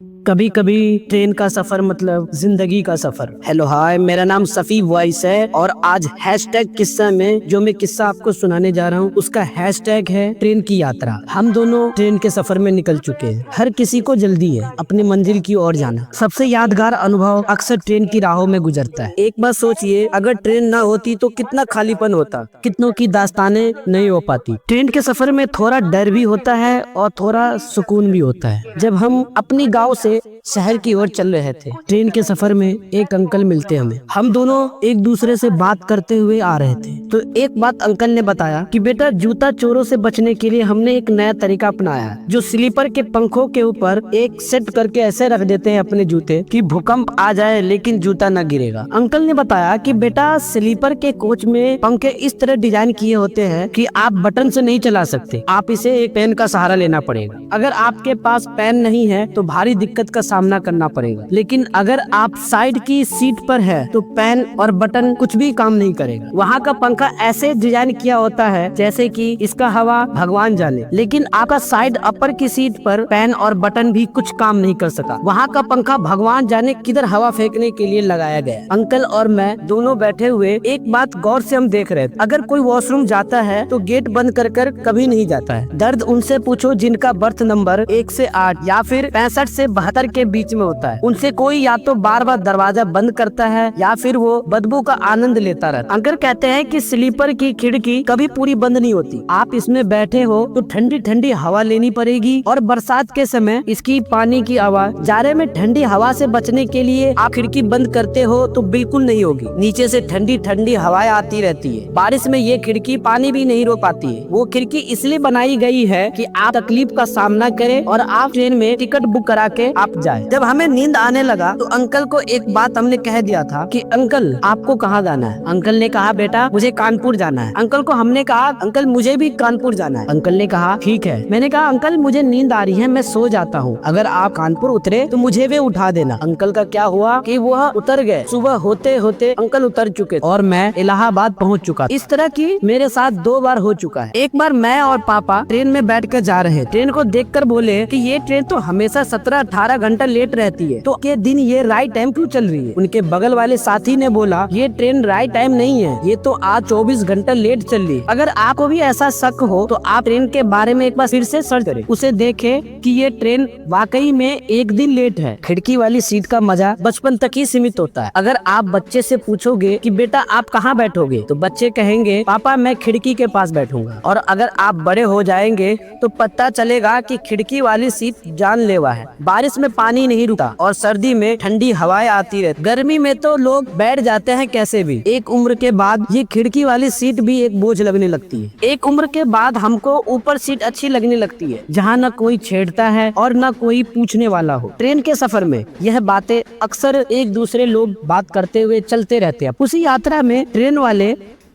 कभी कभी ट्रेन का सफर मतलब जिंदगी का सफर। हेलो हाय, मेरा नाम सफी वॉइस है और आज हैशटैग किस्सा में जो मैं किस्सा आपको सुनाने जा रहा हूँ उसका हैशटैग है ट्रेन की यात्रा। हम दोनों ट्रेन के सफर में निकल चुके हैं। हर किसी को जल्दी है अपनी मंजिल की ओर जाना। सबसे यादगार अनुभव अक्सर ट्रेन की राहों में गुजरता है। एक बार सोचिए, अगर ट्रेन ना होती तो कितना खालीपन होता, कितनों की दास्तानें नहीं हो पाती। ट्रेन के सफर में थोड़ा डर भी होता है और थोड़ा सुकून भी होता है। जब हम अपनी गाँव से शहर की ओर चल रहे थे, ट्रेन के सफर में एक अंकल मिलते हमें। हम दोनों एक दूसरे से बात करते हुए आ रहे थे तो एक बात अंकल ने बताया कि बेटा, जूता चोरों से बचने के लिए हमने एक नया तरीका अपनाया है। जो स्लीपर के पंखों के ऊपर एक सेट करके ऐसे रख देते हैं अपने जूते कि भूकंप आ जाए लेकिन जूता न गिरेगा। अंकल ने बताया कि बेटा, स्लीपर के कोच में पंखे इस तरह डिजाइन किए होते हैं कि आप बटन से नहीं चला सकते, आप इसे एक पेन का सहारा लेना पड़ेगा। अगर आपके पास पेन नहीं है तो भारी दिक्कत का सामना करना पड़ेगा, लेकिन अगर आप साइड की सीट पर है तो पेन और बटन कुछ भी काम नहीं करेगा। वहाँ का पंखा ऐसे डिजाइन किया होता है जैसे कि इसका हवा भगवान जाने, लेकिन आपका साइड अपर की सीट पर पेन और बटन भी कुछ काम नहीं कर सका। वहाँ का पंखा भगवान जाने किधर हवा फेंकने के लिए लगाया गया। अंकल और मैं दोनों बैठे हुए एक बात गौर से हम देख रहे थे। अगर कोई वॉशरूम जाता है तो गेट बंद कर कर कभी नहीं जाता है। दर्द उनसे पूछो जिनका बर्थ नंबर 1 से 8 या फिर 65 से 72 के बीच में होता है। उनसे कोई या तो बार बार दरवाजा बंद करता है या फिर वो बदबू का आनंद लेता रहता। अंकल कहते हैं कि स्लीपर की खिड़की कभी पूरी बंद नहीं होती। आप इसमें बैठे हो तो ठंडी ठंडी हवा लेनी पड़ेगी और बरसात के समय इसकी पानी की आवाज। जाड़े में ठंडी हवा से बचने के लिए आप खिड़की बंद करते हो तो बिल्कुल नहीं होगी, नीचे से ठंडी ठंडी हवाएं आती रहती है। बारिश में ये खिड़की पानी भी नहीं रोक पाती है। वो खिड़की इसलिए बनाई गई है कि आप तकलीफ का सामना करें और आप ट्रेन में टिकट बुक करा के आप जाए। जब हमें नींद आने लगा तो अंकल को एक बात हमने कह दिया था कि अंकल, आपको कहाँ जाना है? अंकल ने कहा, बेटा मुझे कानपुर जाना है। अंकल को हमने कहा, अंकल मुझे भी कानपुर जाना है। अंकल ने कहा, ठीक है। मैंने कहा, अंकल मुझे नींद आ रही है, मैं सो जाता हूँ। अगर आप कानपुर उतरे तो मुझे भी उठा देना। अंकल का क्या हुआ कि वह उतर गए। सुबह होते होते अंकल उतर चुके और मैं इलाहाबाद पहुँच चुका। इस तरह की मेरे साथ 2 बार हो चुका है। एक बार मैं और पापा ट्रेन में बैठ कर जा रहे, ट्रेन को देखकर बोले कि ये ट्रेन तो हमेशा 17-18 घंटा लेट रहती है, तो के दिन ये राइट टाइम क्यों चल रही है? उनके बगल वाले साथी ने बोला, ये ट्रेन राइट टाइम नहीं है, ये तो आज 24 घंटा लेट चल रही है। अगर आपको भी ऐसा शक हो तो आप ट्रेन के बारे में एक बार फिर से सर्च करें, उसे देखें कि ये ट्रेन वाकई में एक दिन लेट है। खिड़की वाली सीट का मजा बचपन तक ही सीमित होता है। अगर आप बच्चे से पूछोगे कि बेटा आप कहाँ बैठोगे, तो बच्चे कहेंगे, पापा मैं खिड़की के पास बैठूंगा। और अगर आप बड़े हो जाएंगे तो पता चलेगा कि खिड़की वाली सीट जानलेवा है। बारिश में पानी नहीं रुकता और सर्दी में ठंडी हवाएं आती रहती। गर्मी में तो लोग बैठ जाते हैं कैसे भी। एक उम्र के बाद ये खिड़की वाली सीट भी एक बोझ लगने लगती है। एक उम्र के बाद हमको ऊपर सीट अच्छी लगने लगती है, जहाँ न कोई छेड़ता है और न कोई पूछने वाला हो। ट्रेन के सफर में यह बातें अक्सर एक दूसरे लोग बात करते हुए चलते रहते हैं। उसी यात्रा में ट्रेन वाले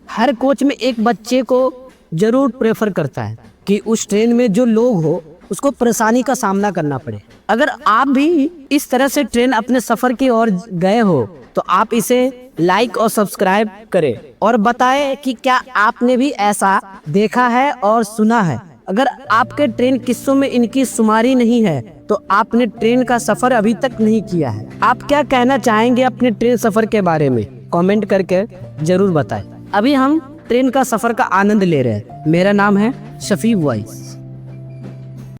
हर कोच में एक बच्चे को जरूर प्रेफर करता है कि उस ट्रेन में जो लोग हो उसको परेशानी का सामना करना पड़े। अगर आप भी इस तरह से ट्रेन अपने सफर की ओर गए हो तो आप इसे लाइक और सब्सक्राइब करें और बताएं कि क्या आपने भी ऐसा देखा है और सुना है। अगर आपके ट्रेन किस्सों में इनकी शुमारी नहीं है तो आपने ट्रेन का सफर अभी तक नहीं किया है। आप क्या कहना चाहेंगे अपने ट्रेन सफर के बारे में? कमेंट करके जरूर बताएं। अभी हम ट्रेन का सफर का आनंद ले रहे हैं। मेरा नाम है शफी वॉइस।